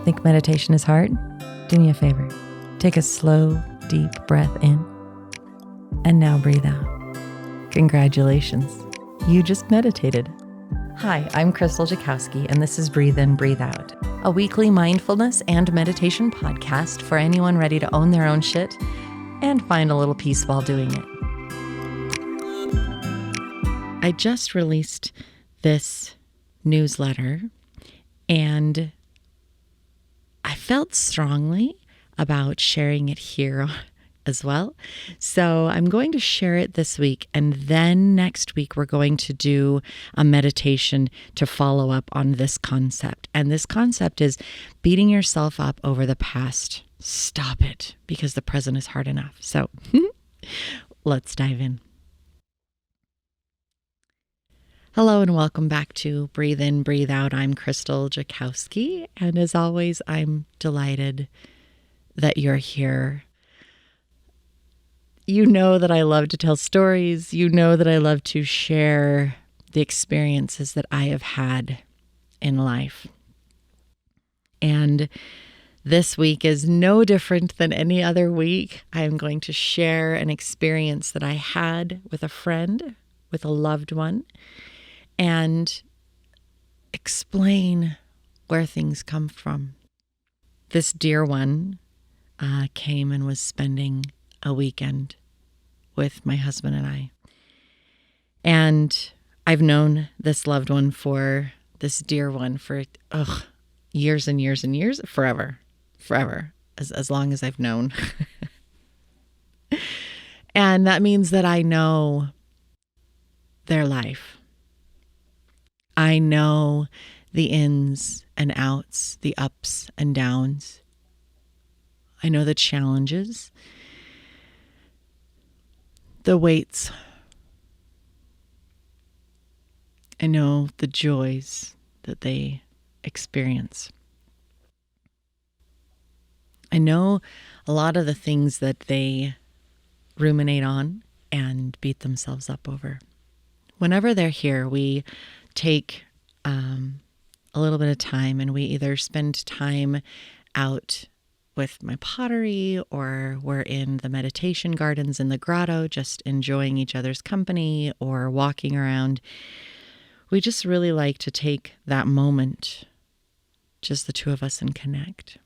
Think meditation is hard? Do me a favor. Take a slow, deep breath in, and now breathe out. Congratulations. You just meditated. Hi, I'm Krystal Jakosky, and this is Breathe In, Breathe Out, a weekly mindfulness and meditation podcast for anyone ready to own their own shit and find a little peace while doing it. I just released this newsletter, and I felt strongly about sharing it here as well. So I'm going to share it this week, and then next week we're going to do a meditation to follow up on this concept. And this concept is beating yourself up over the past. Stop it, because the present is hard enough. So let's dive in. Hello and welcome back to Breathe In, Breathe Out. I'm Krystal Jakosky, and as always, I'm delighted that you're here. You know that I love to tell stories. You know that I love to share the experiences that I have had in life. And this week is no different than any other week. I am going to share an experience that I had with a friend, with a loved one, and explain where things come from. This dear one came and was spending a weekend with my husband and I. And I've known this loved one this dear one for years and years and years, forever, as long as I've known. And that means that I know their life. I know the ins and outs, the ups and downs. I know the challenges, the weights. I know the joys that they experience. I know a lot of the things that they ruminate on and beat themselves up over. Whenever they're here, we take a little bit of time, and we either spend time out with my pottery, or we're in the meditation gardens in the grotto, just enjoying each other's company or walking around. We just really like to take that moment, just the two of us, and connect.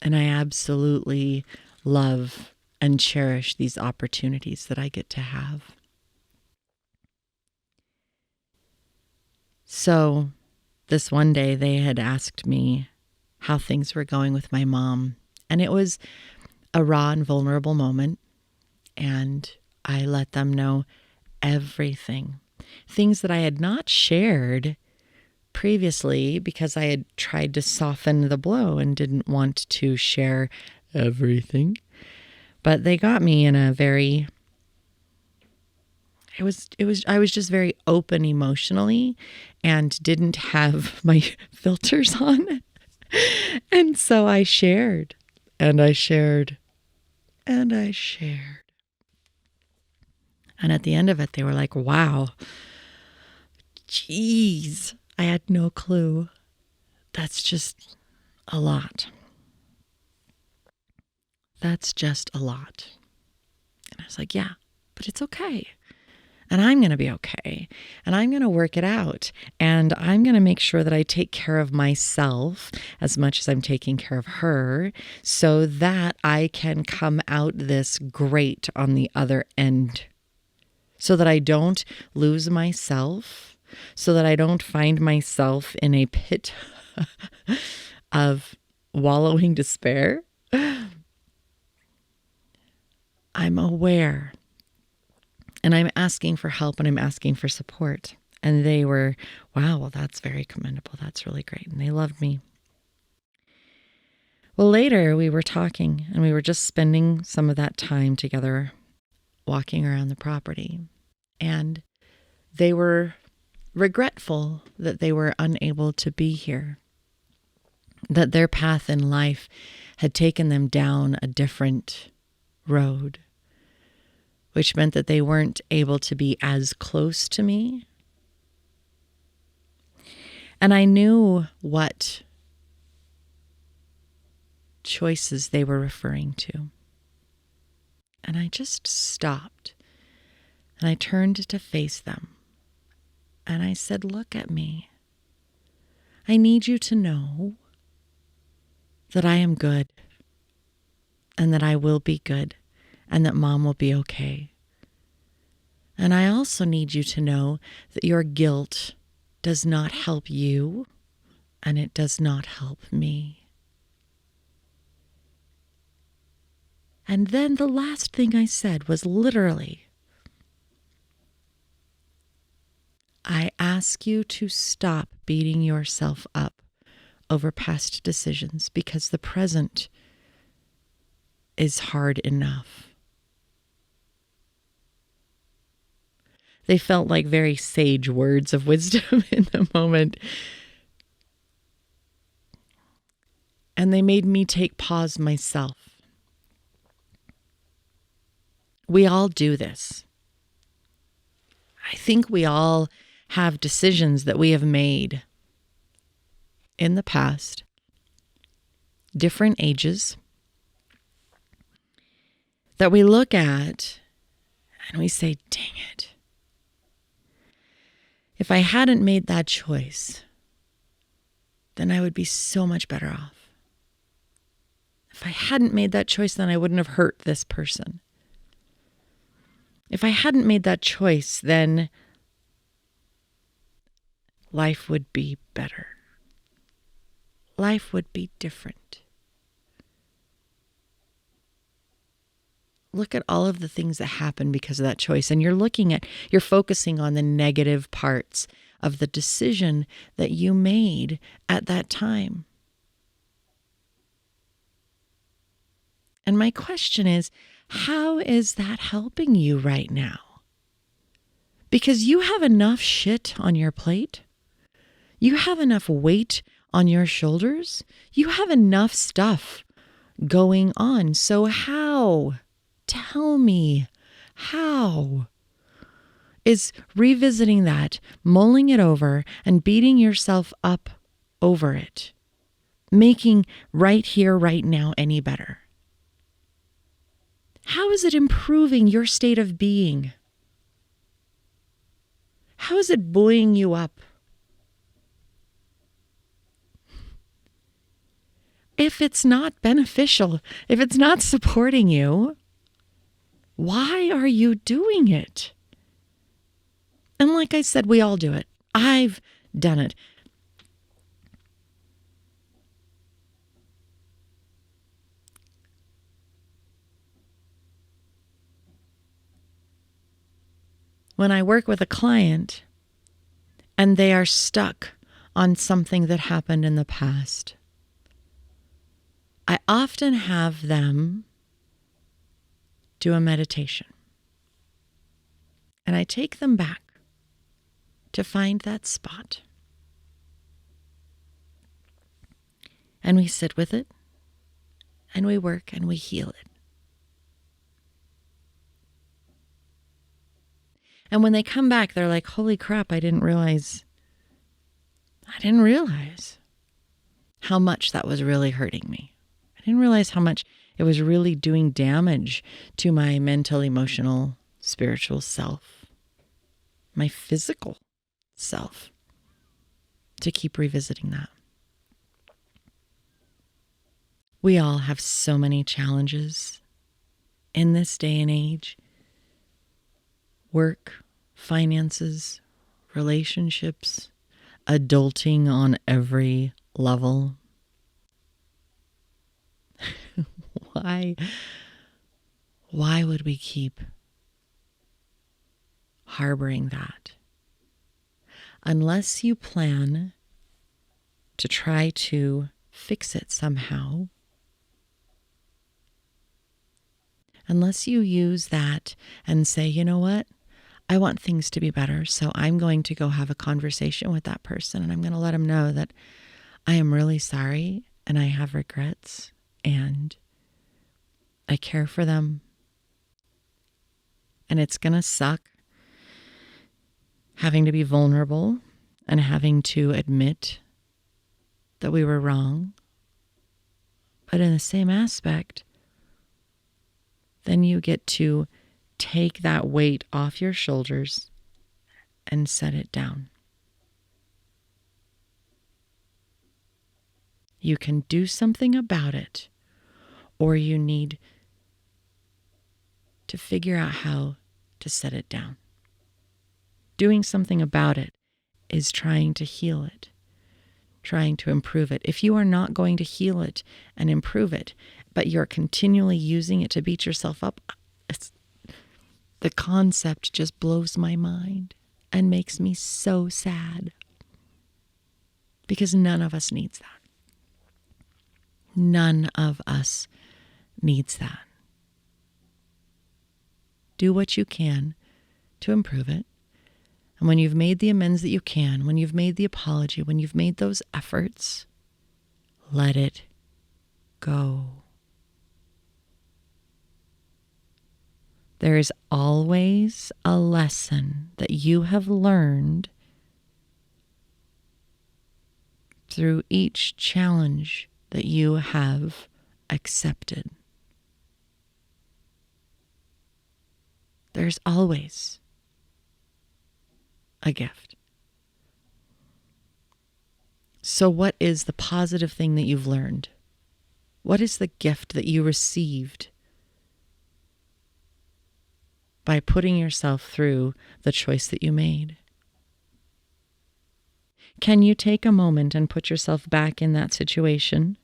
And I absolutely love and cherish these opportunities that I get to have. So this one day they had asked me how things were going with my mom, and it was a raw and vulnerable moment, and I let them know everything. Things that I had not shared previously because I had tried to soften the blow and didn't want to share everything. But they got me in a very... I was just very open emotionally and didn't have my filters on. And so I shared, and I shared, and I shared. And at the end of it, they were like, wow, geez, I had no clue. That's just a lot. That's just a lot. And I was like, yeah, but it's okay. And I'm going to be okay. And I'm going to work it out. And I'm going to make sure that I take care of myself as much as I'm taking care of her, so that I can come out this great on the other end. So that I don't lose myself. So that I don't find myself in a pit of wallowing despair. I'm aware. And I'm asking for help, and I'm asking for support. And they were, wow, well, that's very commendable. That's really great. And they loved me. Well, later we were talking, and we were just spending some of that time together walking around the property. And they were regretful that they were unable to be here, that their path in life had taken them down a different road, which meant that they weren't able to be as close to me. And I knew what choices they were referring to. And I just stopped and I turned to face them. And I said, look at me. I need you to know that I am good and that I will be good and that Mom will be okay. And I also need you to know that your guilt does not help you and it does not help me. And then the last thing I said was literally, I ask you to stop beating yourself up over past decisions because the present is hard enough. They felt like very sage words of wisdom in the moment. And they made me take pause myself. We all do this. I think we all have decisions that we have made in the past, different ages, that we look at and we say, dang it. If I hadn't made that choice, then I would be so much better off. If I hadn't made that choice, then I wouldn't have hurt this person. If I hadn't made that choice, then life would be better. Life would be different. Look at all of the things that happen because of that choice. And you're focusing on the negative parts of the decision that you made at that time. And my question is, how is that helping you right now? Because you have enough shit on your plate. You have enough weight on your shoulders. You have enough stuff going on. So how? Tell me, how is revisiting that, mulling it over, and beating yourself up over it, making right here, right now, any better? How is it improving your state of being? How is it buoying you up? If it's not beneficial, if it's not supporting you, why are you doing it? And like I said, we all do it. I've done it. When I work with a client and they are stuck on something that happened in the past, I often have them do a meditation. And I take them back to find that spot. And we sit with it, and we work, and we heal it. And when they come back, they're like, holy crap, I didn't realize how much that was really hurting me. I didn't realize how much it was really doing damage to my mental, emotional, spiritual self, my physical self, to keep revisiting that. We all have so many challenges in this day and age. Work, finances, relationships, adulting on every level. Why would we keep harboring that? Unless you plan to try to fix it somehow, unless you use that and say, you know what? I want things to be better, so I'm going to go have a conversation with that person, and I'm going to let them know that I am really sorry and I have regrets and I care for them. And it's going to suck having to be vulnerable and having to admit that we were wrong. But in the same aspect, then you get to take that weight off your shoulders and set it down. You can do something about it, or you need to figure out how to set it down. Doing something about it is trying to heal it, trying to improve it. If you are not going to heal it and improve it, but you're continually using it to beat yourself up, the concept just blows my mind and makes me so sad. Because none of us needs that. None of us needs that. Do what you can to improve it. And when you've made the amends that you can, when you've made the apology, when you've made those efforts, let it go. There is always a lesson that you have learned through each challenge that you have accepted. There's always a gift. So what is the positive thing that you've learned? What is the gift that you received by putting yourself through the choice that you made? Can you take a moment and put yourself back in that situation?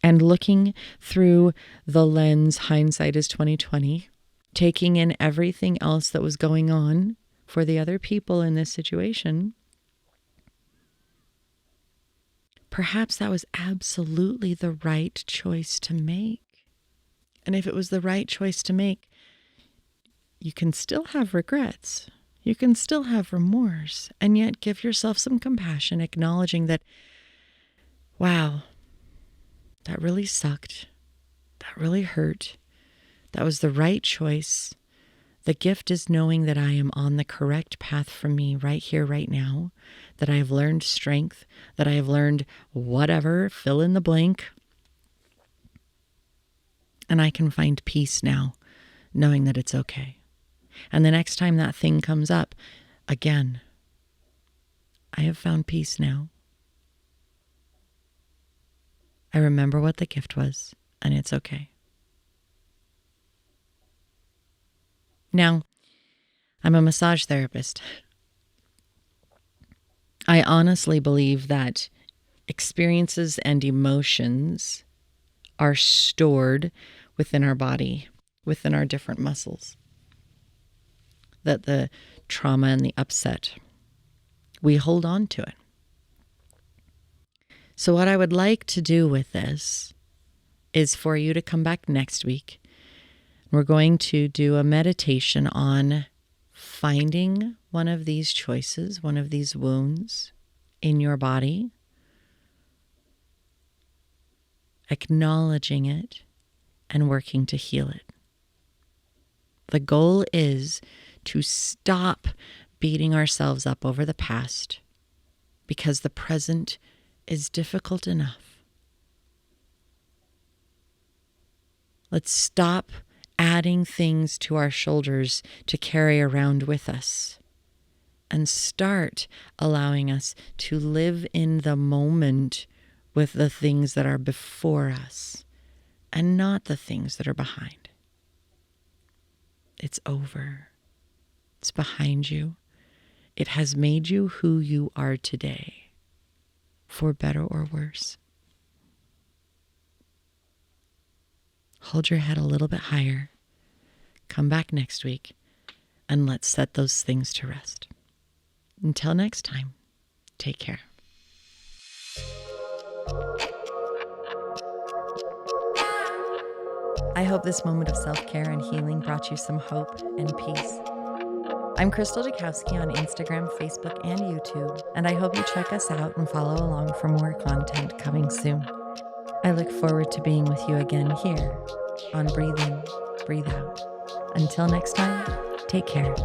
And looking through the lens, hindsight is 2020, taking in everything else that was going on for the other people in this situation, perhaps that was absolutely the right choice to make. And if it was the right choice to make, you can still have regrets. You can still have remorse, and yet give yourself some compassion, acknowledging that, wow, that really sucked. That really hurt. That was the right choice. The gift is knowing that I am on the correct path for me right here, right now, that I have learned strength, that I have learned whatever, fill in the blank. And I can find peace now, knowing that it's okay. And the next time that thing comes up, again, I have found peace now. I remember what the gift was, and it's okay. Now, I'm a massage therapist. I honestly believe that experiences and emotions are stored within our body, within our different muscles. That the trauma and the upset, we hold on to it. So what I would like to do with this is for you to come back next week. We're going to do a meditation on finding one of these choices, one of these wounds in your body, acknowledging it, and working to heal it. The goal is to stop beating ourselves up over the past, because the present is difficult enough. Let's stop adding things to our shoulders to carry around with us, and start allowing us to live in the moment with the things that are before us and not the things that are behind. It's over. It's behind you. It has made you who you are today, for better or worse. Hold your head a little bit higher. Come back next week, and let's set those things to rest. Until next time, take care. I hope this moment of self-care and healing brought you some hope and peace. I'm Krystal Jakosky on Instagram, Facebook, and YouTube, and I hope you check us out and follow along for more content coming soon. I look forward to being with you again here on Breathe In, Breathe Out. Until next time, take care.